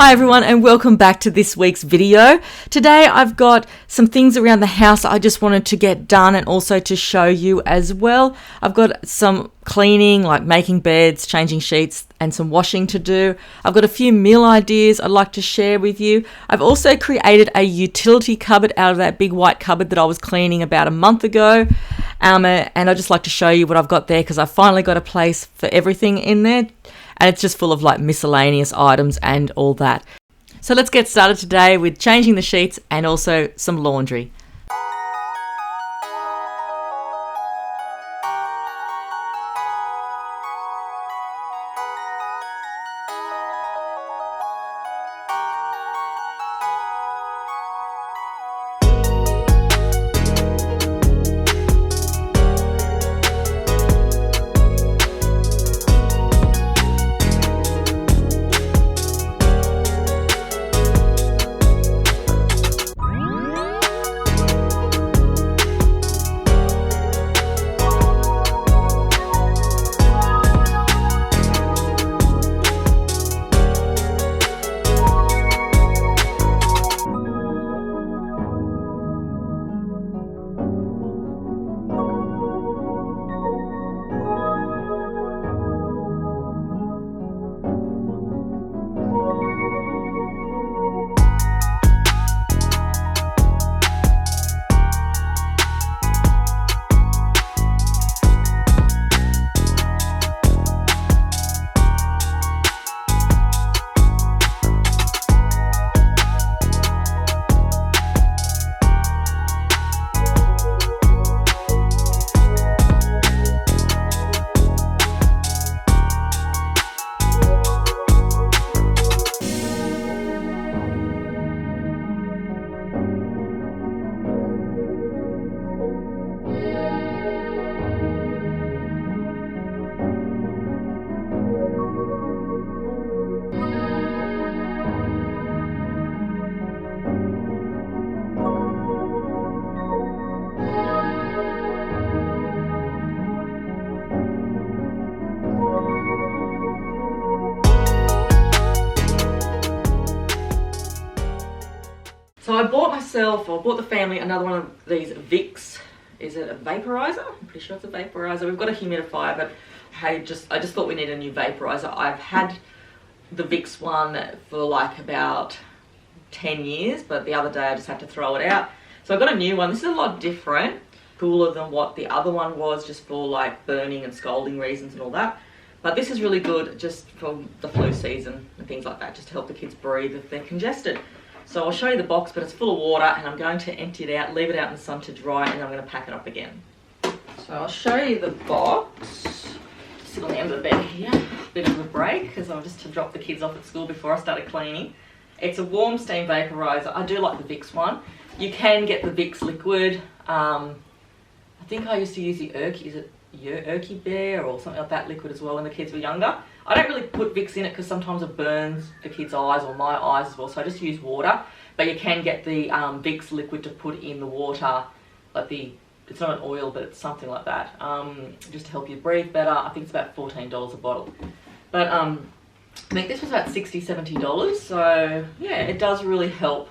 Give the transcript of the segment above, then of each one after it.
Hi everyone and welcome back to this week's video. Today I've got some things around the house I just wanted to get done and also to show you as well. I've got some cleaning like making beds, changing sheets and some washing to do. I've got a few meal ideas I'd like to share with you. I've also created a utility cupboard out of that big white cupboard that I was cleaning about a month ago. And I'd just like to show you what I've got there because I finally got a place for everything in there. And it's just full of like miscellaneous items and all that. So let's get started today with changing the sheets and also some laundry. So I bought the family another one of these Vicks. Is it a vaporizer? I'm pretty sure it's a vaporizer. We've got a humidifier, but I just thought we need a new vaporizer. I've had the Vicks one for like about 10 years, but the other day I just had to throw it out. So I got a new one. This is a lot different, cooler than what the other one was, just for like burning and scalding reasons and all that. But this is really good just for the flu season and things like that, just to help the kids breathe if they're congested. So I'll show you the box, but it's full of water and I'm going to empty it out, leave it out in the sun to dry, and I'm going to pack it up again. So I'll show you the box. Sit on the end of the bed here. Bit of a break because I just to drop the kids off at school before I started cleaning. It's a warm steam vaporizer. I do like the Vicks one. You can get the Vicks liquid. I think I used to use the Erky Bear or something like that liquid as well when the kids were younger. I don't really put Vicks in it because sometimes it burns the kids' eyes or my eyes as well, so I just use water. But you can get the Vicks liquid to put in the water, like it's not an oil, but it's something like that, just to help you breathe better. I think it's about $14 a bottle. But I think this was about $60, $70, so yeah, it does really help,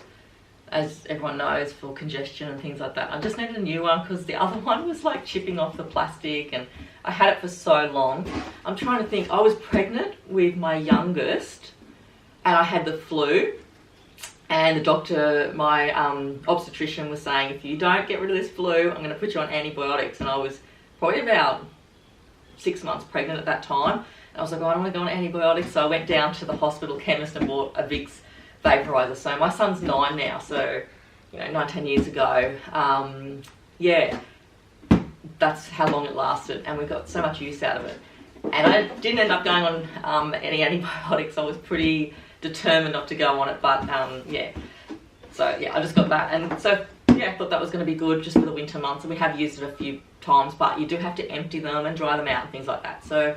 as everyone knows, for congestion and things like that. I just needed a new one because the other one was like chipping off the plastic and I had it for so long. I'm trying to think, I was pregnant with my youngest and I had the flu, and the doctor, my obstetrician, was saying, if you don't get rid of this flu, I'm going to put you on antibiotics. And I was probably about 6 months pregnant at that time. And I was like, oh, I don't want to go on antibiotics. So I went down to the hospital chemist and bought a Vicks vaporizer. So my son's 9 now, so 19 years ago. Yeah, that's how long it lasted, and we got so much use out of it. And I didn't end up going on any antibiotics. I was pretty determined not to go on it, but yeah. So yeah, I just got that, and so yeah, I thought that was going to be good just for the winter months. And we have used it a few times, but you do have to empty them and dry them out and things like that. So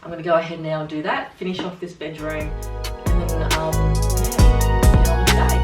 I'm going to go ahead now and do that, finish off this bedroom, and then yeah, get on with the day.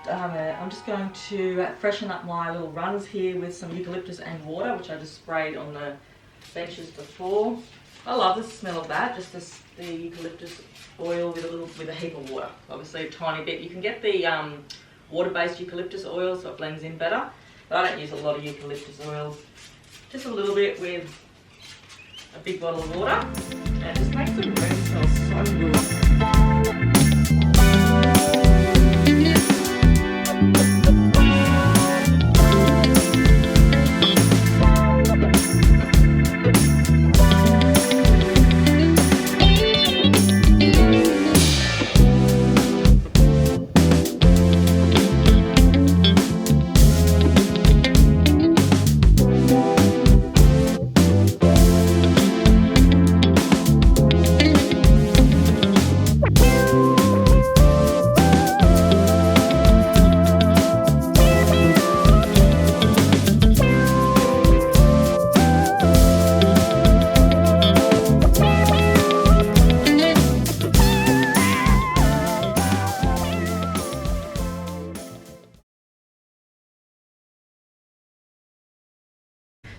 I'm just going to freshen up my little runs here with some eucalyptus and water, which I just sprayed on the benches before. I love the smell of that, just the eucalyptus oil with a heap of water. Obviously a tiny bit. You can get the water-based eucalyptus oil, so it blends in better. But I don't use a lot of eucalyptus oil. Just a little bit with a big bottle of water, and it just makes the room smell so good.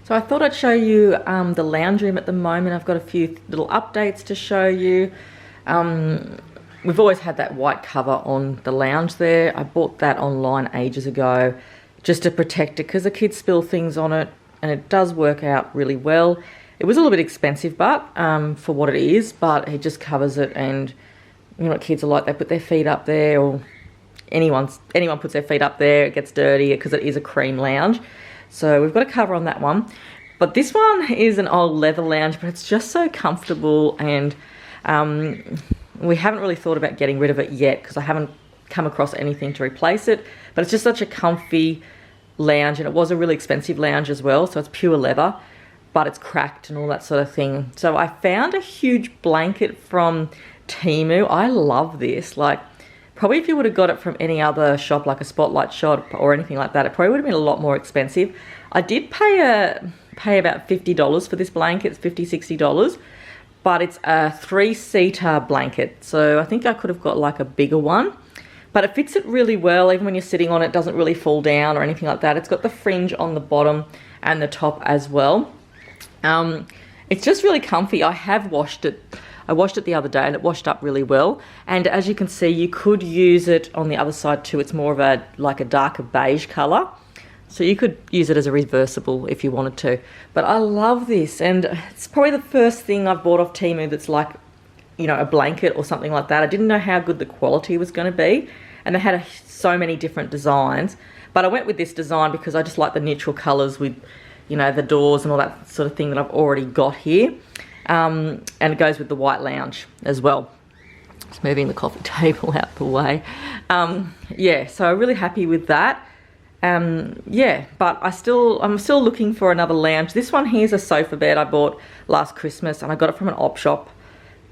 So I thought I'd show you the lounge room at the moment. I've got a few little updates to show you. We've always had that white cover on the lounge there. I bought that online ages ago just to protect it because the kids spill things on it, and it does work out really well. It was a little bit expensive, but for what it is, but it just covers it. And you know what kids are like, they put their feet up there, or anyone puts their feet up there, it gets dirty because it is a cream lounge. So we've got a cover on that one. But this one is an old leather lounge, but it's just so comfortable, and we haven't really thought about getting rid of it yet because I haven't come across anything to replace it. But it's just such a comfy lounge, and it was a really expensive lounge as well, so it's pure leather, but it's cracked and all that sort of thing. So I found a huge blanket from Temu. I love this. Like, probably if you would have got it from any other shop, like a Spotlight shop or anything like that, it probably would have been a lot more expensive. I did pay about $50 for this blanket. It's $50, $60, but it's a 3-seater blanket. So I think I could have got like a bigger one, but it fits it really well. Even when you're sitting on it, it doesn't really fall down or anything like that. It's got the fringe on the bottom and the top as well. It's just really comfy. I have washed it. I washed it the other day and it washed up really well. And as you can see, you could use it on the other side too. It's more of a darker beige colour. So you could use it as a reversible if you wanted to. But I love this, and it's probably the first thing I've bought off Temu that's like, you know, a blanket or something like that. I didn't know how good the quality was going to be, and they had so many different designs. But I went with this design because I just like the neutral colours with, you know, the doors and all that sort of thing that I've already got here. And it goes with the white lounge as well. Just moving the coffee table out the way. Yeah, so I'm really happy with that. Yeah, but I'm still looking for another lounge. This one here's a sofa bed I bought last Christmas, and I got it from an op shop,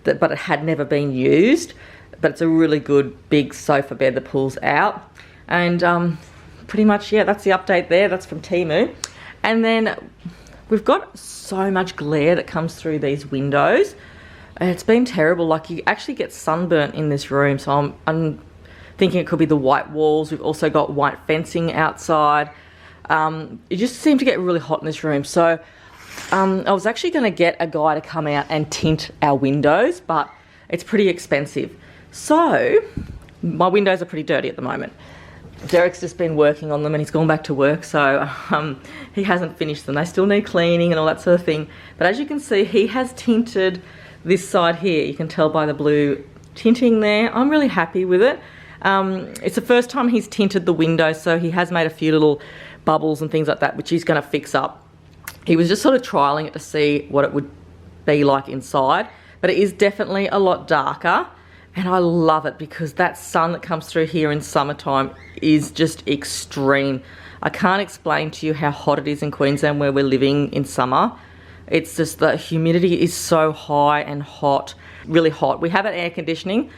but it had never been used. But it's a really good big sofa bed that pulls out. And pretty much, yeah, that's the update there. That's from Temu. And then we've got so much glare that comes through these windows. It's been terrible. Like, you actually get sunburnt in this room. So I'm thinking it could be the white walls. We've also got white fencing outside. It just seemed to get really hot in this room. So I was actually going to get a guy to come out and tint our windows, but it's pretty expensive. So my windows are pretty dirty at the moment. Derek's just been working on them and he's gone back to work, so he hasn't finished them. They still need cleaning and all that sort of thing. But as you can see, he has tinted this side here. You can tell by the blue tinting there. I'm really happy with it. It's the first time he's tinted the windows, so he has made a few little bubbles and things like that, which he's going to fix up. He was just sort of trialling it to see what it would be like inside, but it is definitely a lot darker. And I love it because that sun that comes through here in summertime is just extreme. I can't explain to you how hot it is in Queensland where we're living in summer. It's just the humidity is so high and hot, really hot. We have an air conditioning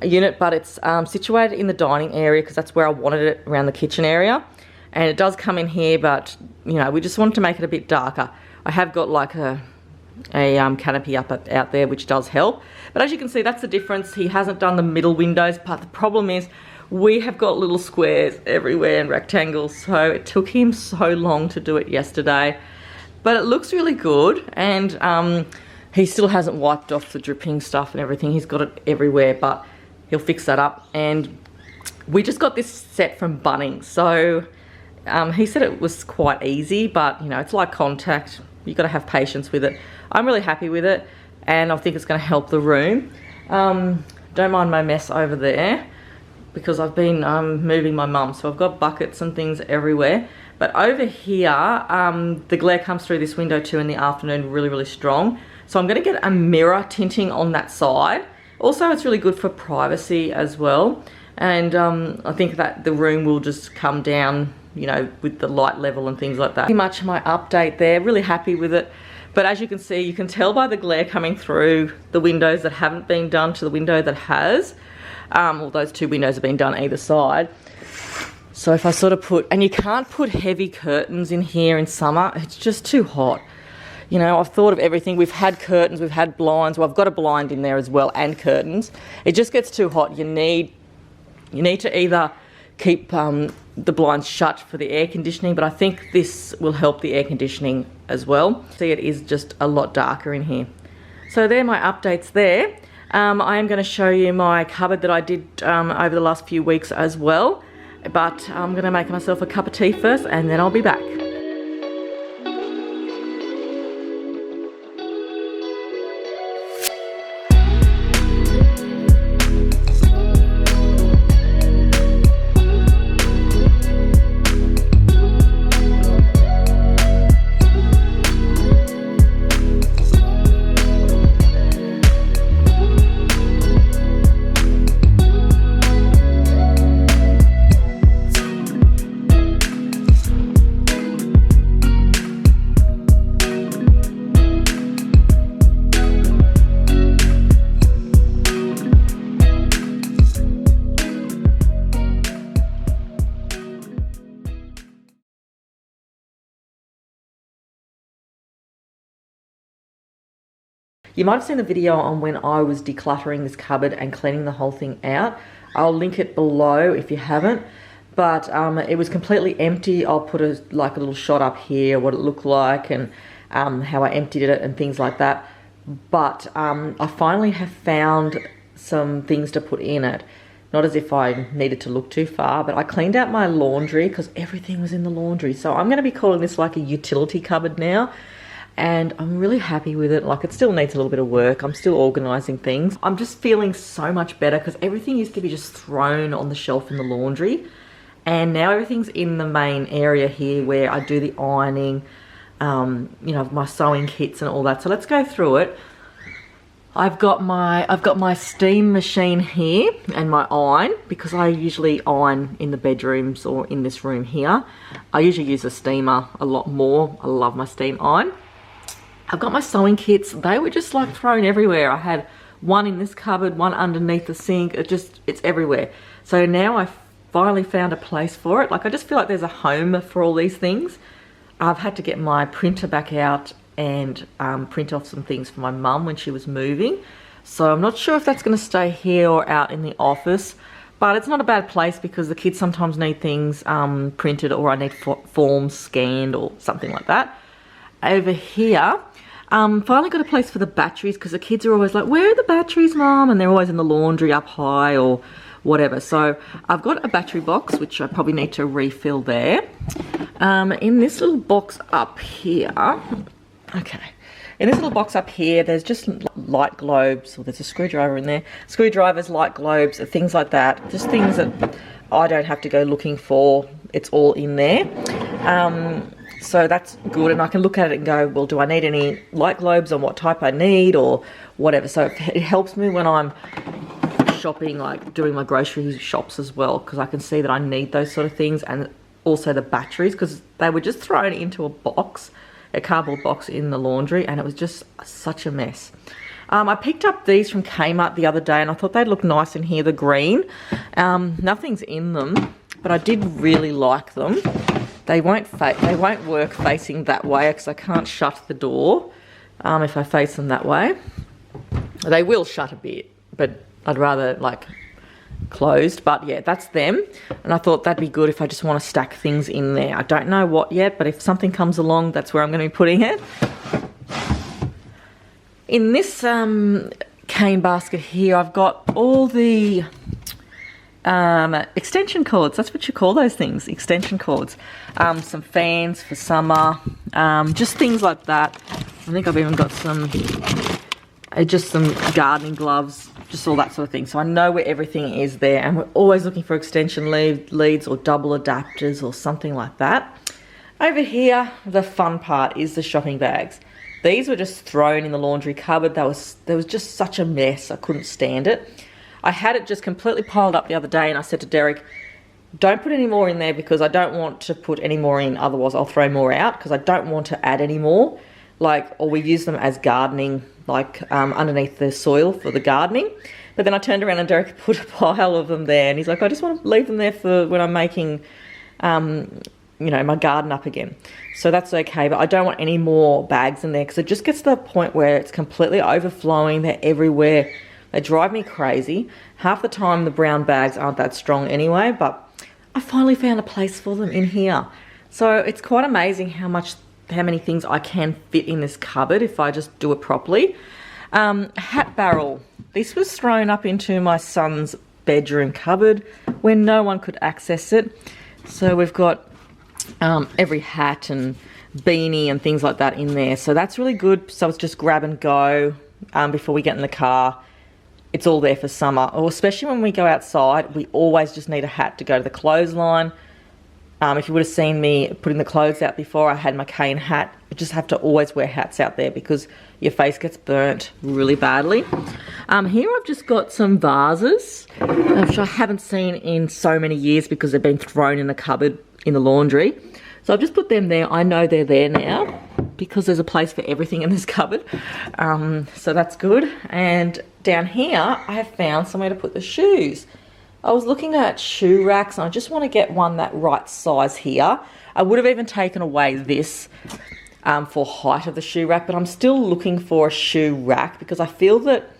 unit, but it's situated in the dining area because that's where I wanted it, around the kitchen area. And it does come in here, but you know, we just wanted to make it a bit darker. I have got like a canopy out there, which does help. But as you can see, that's the difference. He hasn't done the middle windows, but the problem is we have got little squares everywhere and rectangles, so it took him so long to do it yesterday. But it looks really good, and he still hasn't wiped off the dripping stuff and everything. He's got it everywhere, but he'll fix that up. And we just got this set from Bunnings, so he said it was quite easy, but you know, it's like contact. You've got to have patience with it. I'm really happy with it, and I think it's going to help the room. Don't mind my mess over there, because I've been moving my mum, so I've got buckets and things everywhere. But over here, the glare comes through this window too in the afternoon really, really strong. So I'm going to get a mirror tinting on that side. Also, it's really good for privacy as well. And I think that the room will just come down, you know, with the light level and things like that. Pretty much my update there, really happy with it. But as you can see, you can tell by the glare coming through the windows that haven't been done to the window that has. Well, those two windows have been done either side. So if I sort of put, and you can't put heavy curtains in here in summer, it's just too hot. You know, I've thought of everything. We've had curtains, we've had blinds. Well, I've got a blind in there as well, and curtains. It just gets too hot. You need to either keep the blinds shut for the air conditioning, but I think this will help the air conditioning as well. See, it is just a lot darker in here. So there are my updates there. I am going to show you my cupboard that I did over the last few weeks as well. But I'm going to make myself a cup of tea first, and then I'll be back. You might have seen the video on when I was decluttering this cupboard and cleaning the whole thing out. I'll link it below if you haven't. But it was completely empty. I'll put a little shot up here, what it looked like, and how I emptied it and things like that. But I finally have found some things to put in it. Not as if I needed to look too far, but I cleaned out my laundry because everything was in the laundry. So I'm going to be calling this like a utility cupboard now. And I'm really happy with it. Like, it still needs a little bit of work. I'm still organising things. I'm just feeling so much better because everything used to be just thrown on the shelf in the laundry. And now everything's in the main area here where I do the ironing, you know, my sewing kits and all that. So let's go through it. I've got my steam machine here and my iron, because I usually iron in the bedrooms or in this room here. I usually use a steamer a lot more. I love my steam iron. I've got my sewing kits. They were just like thrown everywhere. I had one in this cupboard, one underneath the sink. It's everywhere. So now I finally found a place for it. Like, I just feel like there's a home for all these things. I've had to get my printer back out and print off some things for my mum when she was moving. So I'm not sure if that's going to stay here or out in the office. But it's not a bad place because the kids sometimes need things printed, or I need forms scanned or something like that. Over here, finally got a place for the batteries, because the kids are always like, where are the batteries, Mum? And they're always in the laundry up high or whatever. So I've got a battery box, which I probably need to refill there. In this little box up here, okay. In this little box up here, there's just light globes, or there's a screwdriver in there. Screwdrivers, light globes, things like that. Just things that I don't have to go looking for. It's all in there. So that's good, and I can look at it and go, well, do I need any light globes on what type I need or whatever. So it helps me when I'm shopping, like doing my grocery shops as well, because I can see that I need those sort of things, and also the batteries, because they were just thrown into a box, a cardboard box in the laundry, and it was just such a mess. I picked up these from Kmart the other day, and I thought they'd look nice in here, the green. Nothing's in them, but I did really like them. They won't work facing that way because I can't shut the door if I face them that way. They will shut a bit, but I'd rather like closed, but yeah, that's them. And I thought that'd be good if I just want to stack things in there. I don't know what yet, but if something comes along, that's where I'm going to be putting it. In this cane basket here, I've got all the extension cords. That's what you call those things, extension cords. Some fans for summer, just things like that. I think I've even got some just some gardening gloves, just all that sort of thing. So I know where everything is there, and we're always looking for extension leads or double adapters or something like that. Over here, the fun part is the shopping bags. These were just thrown in the laundry cupboard. There was just such a mess. I couldn't stand it. I had it just completely piled up the other day, and I said to Derek, don't put any more in there because I don't want to put any more in, otherwise I'll throw more out, because I don't want to add any more. Or we've used them as gardening, underneath the soil for the gardening. But then I turned around and Derek put a pile of them there, and he's like, I just want to leave them there for when I'm making, my garden up again. So that's okay, but I don't want any more bags in there because it just gets to the point where it's completely overflowing. They're everywhere. They drive me crazy. Half the time the brown bags aren't that strong anyway, but I finally found a place for them in here. So it's quite amazing how many things I can fit in this cupboard if I just do it properly. Hat barrel. This was thrown up into my son's bedroom cupboard where no one could access it. So we've got every hat and beanie and things like that in there. So that's really good. So it's just grab and go before we get in the car. It's all there for summer, or especially when we go outside, we always just need a hat to go to the clothesline. If you would have seen me putting the clothes out before, I had my cane hat. You just have to always wear hats out there because your face gets burnt really badly. Here I've just got some vases, which I haven't seen in so many years because they've been thrown in the cupboard in the laundry. So I've just put them there. I know they're there now because there's a place for everything in this cupboard. So that's good. And down here, I have found somewhere to put the shoes. I was looking at shoe racks and I just want to get one that right size here. I would have even taken away this for height of the shoe rack, but I'm still looking for a shoe rack because I feel that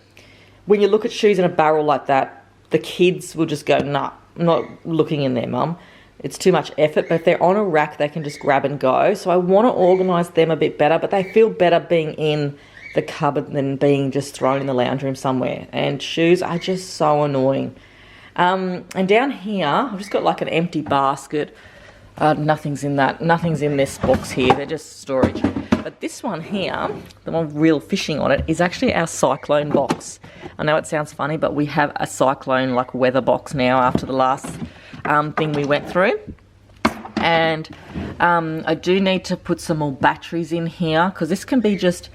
when you look at shoes in a barrel like that, the kids will just go, nah, I'm not looking in there, mum. It's too much effort, but if they're on a rack, they can just grab and go. So I want to organise them a bit better, but they feel better being in the cupboard than being just thrown in the lounge room somewhere. And shoes are just so annoying. And down here, I've just got like an empty basket. Nothing's in this box here. They're just storage. But this one here, the one with real fishing on it, is actually our cyclone box. I know it sounds funny, but we have a cyclone weather box now after the last thing we went through. And I do need to put some more batteries in here because this can be just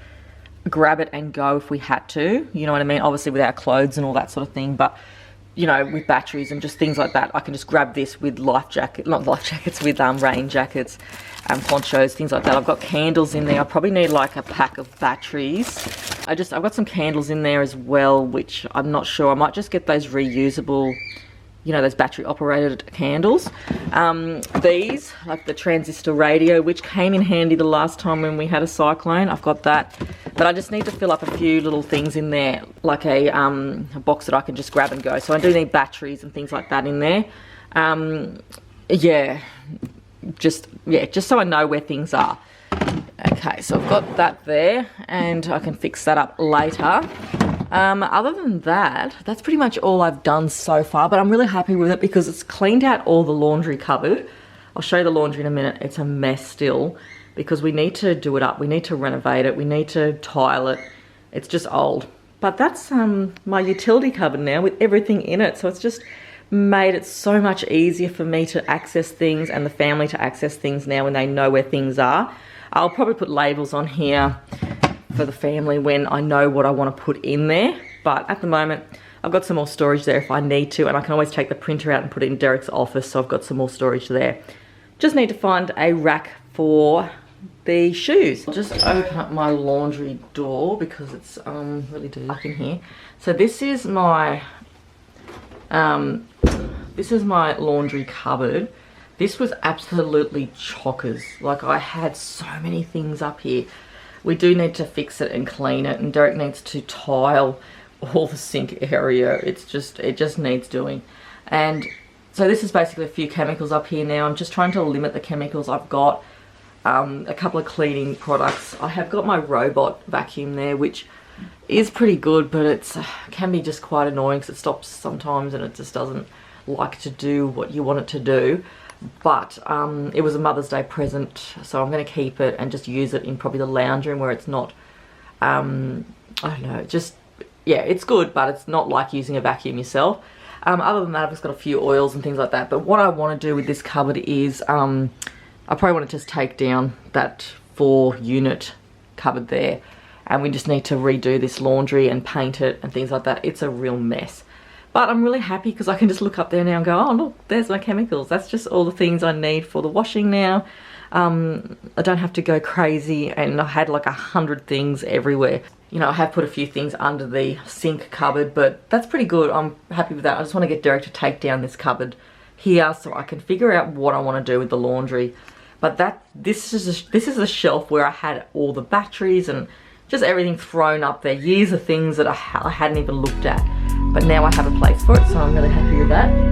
grab it and go if we had to. You know what I mean? Obviously with our clothes and all that sort of thing, but with batteries and just things like that, I can just grab this with with rain jackets, ponchos, things like that. I've got candles in there. I probably need a pack of batteries. I've got some candles in there as well, which I'm not sure. I might just get those reusable, those battery operated candles. These, like the transistor radio, which came in handy the last time when we had a cyclone. I've got that. But I just need to fill up a few little things in there, like a box that I can just grab and go. So I do need batteries and things like that in there. Just so I know where things are. Okay, so I've got that there, and I can fix that up later. Other than that, that's pretty much all I've done so far, but I'm really happy with it because it's cleaned out all the laundry cupboard. I'll show you the laundry in a minute. It's a mess still because we need to do it up. We need to renovate it. We need to tile it. It's just old. But that's my utility cupboard now with everything in it. So it's just made it so much easier for me to access things and the family to access things now when they know where things are. I'll probably put labels on here for the family when I know what I want to put in there, but at the moment I've got some more storage there if I need to, and I can always take the printer out and put it in Derek's office, so I've got some more storage there. Just need to find a rack for the shoes. I'll just open up my laundry door because it's really dark in here. So this is my laundry cupboard. This was absolutely chockers. I had so many things up here. We do need to fix it and clean it, and Derek needs to tile all the sink area. It just needs doing. And so this is basically a few chemicals up here now. I'm just trying to limit the chemicals I've got. A couple of cleaning products. I have got my robot vacuum there, which is pretty good, but it can be just quite annoying because it stops sometimes and it just doesn't like to do what you want it to do. But it was a Mother's Day present, so I'm going to keep it and just use it in probably the lounge room where it's not, I don't know, just, yeah, it's good, but it's not like using a vacuum yourself. Other than that, I've just got a few oils and things like that. But what I want to do with this cupboard is, I probably want to just take down that 4-unit cupboard there. And we just need to redo this laundry and paint it and things like that. It's a real mess. But I'm really happy because I can just look up there now and go, oh look, there's my chemicals. That's just all the things I need for the washing now. I don't have to go crazy, and I had like 100 things everywhere. You know, I have put a few things under the sink cupboard, but that's pretty good. I'm happy with that. I just want to get Derek to take down this cupboard here so I can figure out what I want to do with the laundry. But this is a shelf where I had all the batteries and just everything thrown up there. Years of things that I hadn't even looked at. But now I have a place for it, so I'm really happy with that.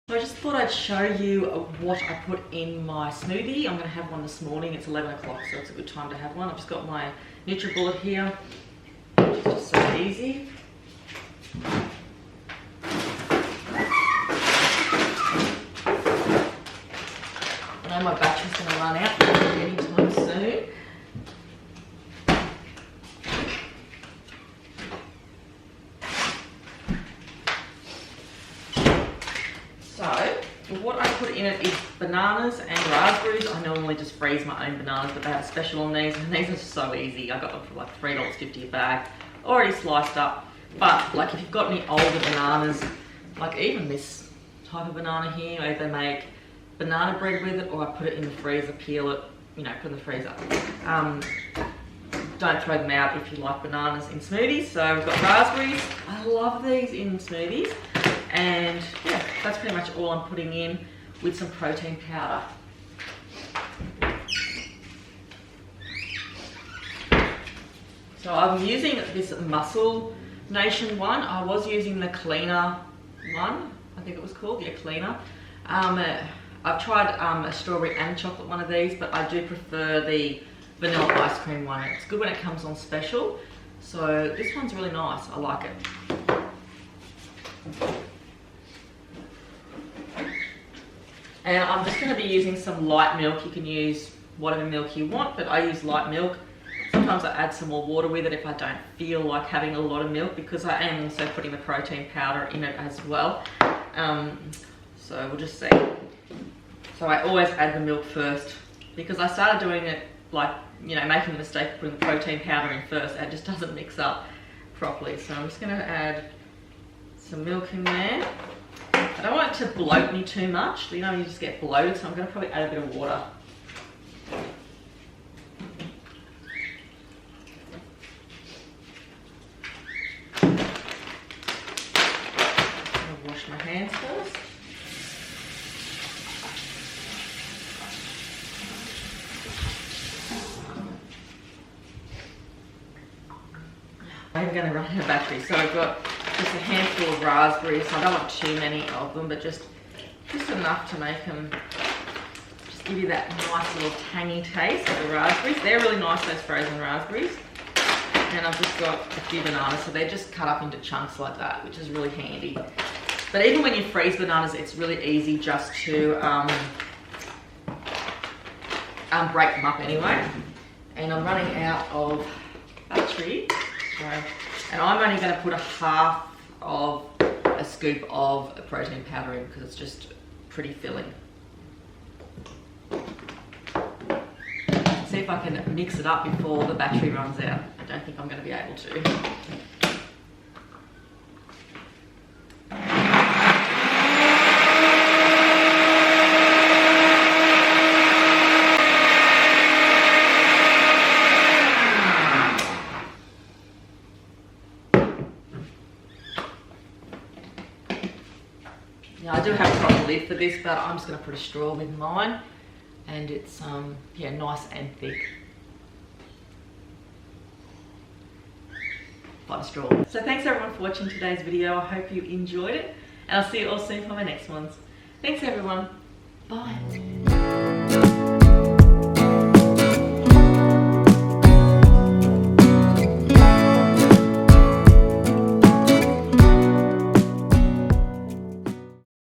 So I just thought I'd show you what I put in my smoothie. I'm going to have one this morning. It's 11 o'clock, so it's a good time to have one. I've just got my NutriBullet here, which is just so easy. I know my battery's going to run out anytime soon. What I put in it is bananas and raspberries. I normally just freeze my own bananas, but they have a special on these, and these are so easy. I got them for like $3.50 a bag, already sliced up. But like if you've got any older bananas, like even this type of banana here, I either make banana bread with it, or I put it in the freezer, peel it, you know, put it in the freezer. Don't throw them out if you like bananas in smoothies. So we've got raspberries. I love these in smoothies. And yeah, that's pretty much all I'm putting in, with some protein powder. So I'm using this Muscle Nation one. I was using the cleaner one, I think it was called, yeah, cleaner. I've tried a strawberry and chocolate one of these, but I do prefer the vanilla ice cream one. It's good when it comes on special. So this one's really nice, I like it. And I'm just going to be using some light milk. You can use whatever milk you want, but I use light milk. Sometimes I add some more water with it if I don't feel like having a lot of milk, because I am also putting the protein powder in it as well. So we'll just see. So I always add the milk first, because I started doing it like, you know, making the mistake of putting the protein powder in first. It just doesn't mix up properly. So I'm just going to add some milk in there. I don't want it to bloat me too much, you know, you just get bloated, so I'm going to probably add a bit of water. I'll wash my hands first. I'm going to run out of battery, so I've got just a handful of raspberries. I don't want too many of them, but just enough to make them, just give you that nice little tangy taste of the raspberries. They're really nice, those frozen raspberries. And I've just got a few bananas, so they're just cut up into chunks like that, which is really handy. But even when you freeze bananas, it's really easy just to break them up anyway. And I'm running out of battery. And I'm only going to put a half of a scoop of protein powder in, because it's just pretty filling. See if I can mix it up before the battery runs out. I don't think I'm going to be able to. Now I do have a proper lid for this, but I'm just going to put a straw with mine, and it's yeah, nice and thick. Like a straw. So thanks everyone for watching today's video. I hope you enjoyed it, and I'll see you all soon for my next ones. Thanks everyone. Bye.